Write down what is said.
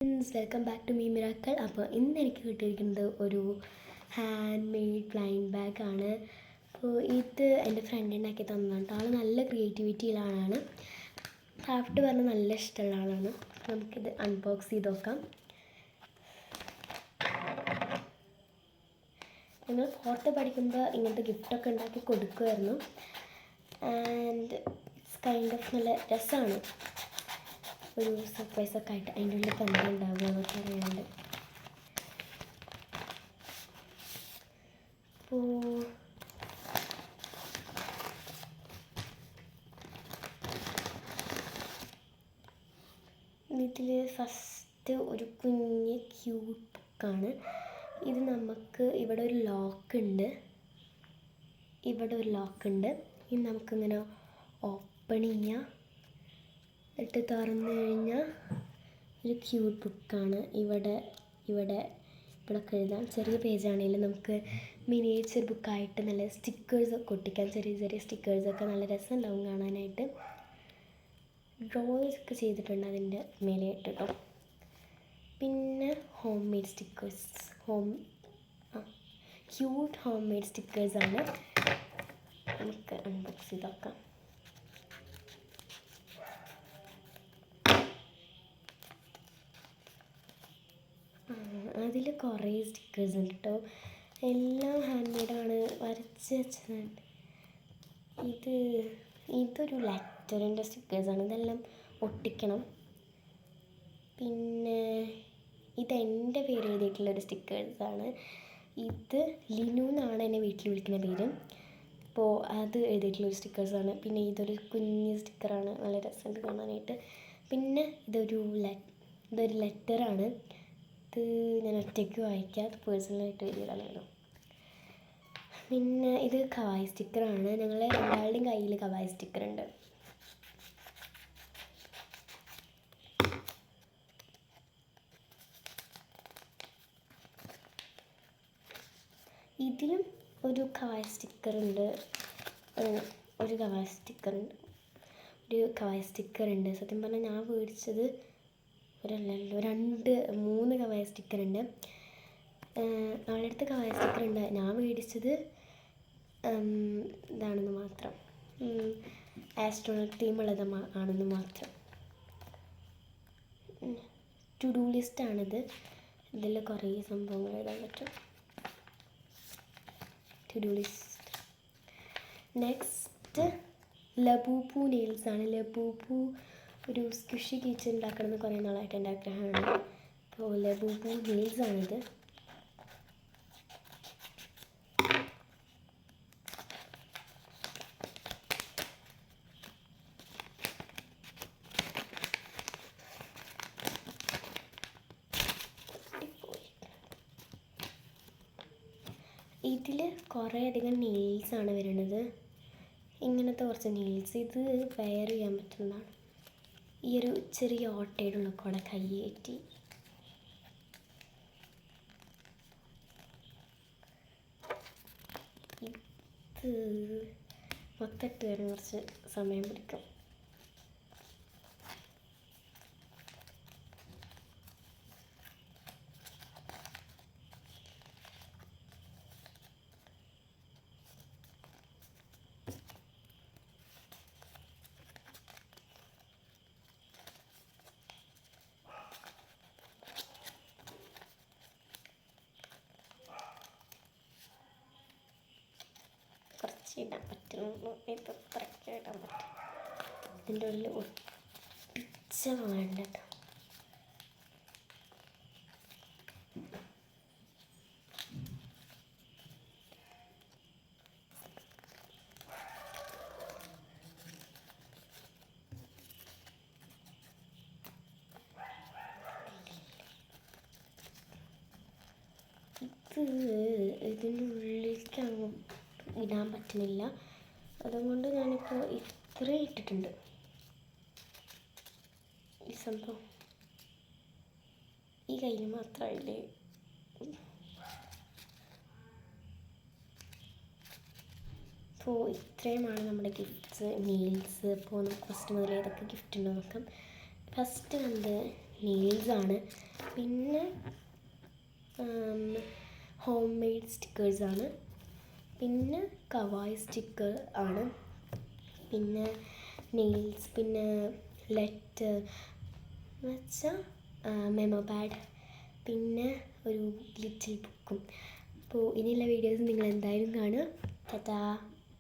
Welcome back to me miracle. അപ്പോൾ ഇന്ന് എനിക്ക് കിട്ടിയിരിക്കുന്നത് ഒരു ഹാൻഡ് മെയ്ഡ് ബ്ലൈൻഡ് ബാഗാണ്. അപ്പോൾ ഇത് എൻ്റെ ഫ്രണ്ട് ഉണ്ടാക്കി തന്നതാണ്. ആൾ നല്ല ക്രിയേറ്റിവിറ്റിയുള്ള ആളാണ്. ക്രാഫ്റ്റ് പറഞ്ഞാൽ നല്ല ഇഷ്ടമുള്ള ആളാണ്. നമുക്കിത് അൺബോക്സ് ചെയ്ത് നോക്കാം. ഞങ്ങൾ പുറത്ത് പഠിക്കുമ്പോൾ ഇങ്ങനത്തെ ഗിഫ്റ്റൊക്കെ ഉണ്ടാക്കി കൊടുക്കുമായിരുന്നു. ആൻഡ് ഇറ്റ്സ് കൈൻഡ് ഓഫ് നല്ല രസമാണ്. ഒരു സർപ്രൈസൊക്കെ ആയിട്ട് അതിൻ്റെ ഉള്ളിൽ പന്തുണ്ടാവുക എന്നൊക്കെ അറിയാണ്ട്. അപ്പോൾ ഇതിൽ ഫസ്റ്റ് ഒരു കുഞ്ഞ് ക്യൂട്ട് ബുക്കാണ്. ഇത് നമുക്ക് ഇവിടെ ഒരു ലോക്കുണ്ട്. ഇത് നമുക്കിങ്ങനെ ഓപ്പൺ ചെയ്യാം. ഇട്ട് തുറന്നു കഴിഞ്ഞാൽ ഒരു ക്യൂട്ട് ബുക്കാണ്. ഇവിടെ എഴുതാം. ചെറിയ പേജാണെങ്കിലും നമുക്ക് മിനിയേച്ചർ ബുക്കായിട്ട് നല്ല സ്റ്റിക്കേഴ്സൊക്കെ ഒട്ടിക്കാം. ചെറിയ സ്റ്റിക്കേഴ്സൊക്കെ നല്ല രസമുണ്ടാവും കാണാനായിട്ട്. ഡ്രോയിങ്സൊക്കെ ചെയ്തിട്ടുണ്ട് അതിൻ്റെ മേലെയായിട്ട് കേട്ടോ. പിന്നെ homemade stickers, cute homemade സ്റ്റിക്കേഴ്സാണ്. നമുക്ക് അൺബോക്സ് ചെയ്ത് നോക്കാം. അതിൽ കുറേ സ്റ്റിക്കേഴ്സ് ഉണ്ട് കേട്ടോ. എല്ലാം ഹാൻഡ് മെയ്ഡാണ്, വരച്ച് വെച്ചതാണ്. ഇതൊരു ലെറ്ററിൻ്റെ സ്റ്റിക്കേഴ്സാണ്. ഇതെല്ലാം ഒട്ടിക്കണം. പിന്നെ ഇതെൻ്റെ പേര് എഴുതിയിട്ടുള്ളൊരു സ്റ്റിക്കേഴ്സാണ്. ഇത് ലിനു എന്നാണ് എന്നെ വീട്ടിൽ വിളിക്കുന്ന പേര്. അപ്പോൾ അത് എഴുതിയിട്ടുള്ളൊരു സ്റ്റിക്കേഴ്സാണ്. പിന്നെ ഇതൊരു കുഞ്ഞ് സ്റ്റിക്കറാണ്, നല്ല രസമുണ്ട് കാണാനായിട്ട്. പിന്നെ ഇതൊരു ലെറ്ററാണ്. ഞാൻ ഒറ്റയ്ക്ക് വായിക്കാം. അത് പേഴ്സണലായിട്ട് എഴുതിയതാണ് കേട്ടോ. പിന്നെ ഇത് കവായി സ്റ്റിക്കറാണ്. ഞങ്ങൾ രണ്ടാളുടെയും കയ്യിൽ കവായി സ്റ്റിക്കറുണ്ട്. ഇതിലും ഒരു കവായി സ്റ്റിക്കറുണ്ട്. സത്യം പറഞ്ഞാൽ ഞാൻ മേടിച്ചത് 3 കവായ സ്റ്റിക്കറുണ്ട്. അവളുടെ അടുത്ത് കവായ സ്റ്റിക്കറുണ്ട്. ഞാൻ മേടിച്ചത് ഇതാണെന്ന് മാത്രം, ആസ്ട്രോണോട്ട് തീമുള്ളത് ആണെന്ന് മാത്രം. ടു ഡു ലിസ്റ്റാണിത്. ഇതിൽ കുറേ സംഭവങ്ങൾ എഴുതാൻ പറ്റും. To do list. Next Labubu നെയിൽസാണ്. ലബൂപ്പു ഒരു സ്ക്വിഷി കീച്ചൻ ഉണ്ടാക്കണമെന്ന് കുറേ നാളായിട്ട് എൻ്റെ ആഗ്രഹമാണ്. അപ്പോൾ ലബൂപ്പു നെയിൽസാണിത്. ഇതിൽ കുറേയധികം നെയിൽസാണ് വരുന്നത്. ഇങ്ങനത്തെ കുറച്ച് നെയിൽസ്. ഇത് വെയർ ചെയ്യാൻ പറ്റുന്നതാണ്. ഈ ഒരു ചെറിയ ഓട്ടയുടെ ഉള്ള കൂടെ കയ്യേറ്റി. ഇത് മൊത്തമിട്ട് വരാൻ കുറച്ച് സമയം പിടിക്കും. ഇടാൻ പറ്റുന്നു. ഇത് ഇത്രയ്ക്ക് ഇടാൻ പറ്റും. ഇതിൻ്റെ ഉള്ളിൽ ഒട്ടിച്ച വേണ്ട കേട്ടോ. ഇതിനുള്ളിലേക്കാകും ഇടാൻ പറ്റുന്നില്ല. അതുകൊണ്ട് ഞാനിപ്പോൾ ഇത്ര ഇട്ടിട്ടുണ്ട്. ഈ സംഭവം ഈ കയ്യിൽ മാത്രമായില്ലേ. അപ്പോൾ ഇത്രയുമാണ് നമ്മുടെ ഗിഫ്റ്റ്സ്, നെയിൽസ്. അപ്പോൾ നമുക്ക് ഫസ്റ്റ് മുതൽ ഏതൊക്കെ ഗിഫ്റ്റ് ഉണ്ടോ നോക്കാം. ഫസ്റ്റ് നെയിൽസാണ്. പിന്നെ ഹോം മെയ്ഡ് സ്റ്റിക്കേഴ്സാണ്. പിന്നെ കവായി സ്റ്റിക്കർ ആണ്. പിന്നെ നെയിൽസ്, പിന്നെ ലെറ്റർ വെച്ചാൽ മെമോ പാഡ്, പിന്നെ ഒരു ലിറ്റിൽ ബുക്കും. അപ്പോൾ ഇനിയുള്ള വീഡിയോസ് നിങ്ങൾ എന്തായാലും കാണുക. ടാറ്റാ.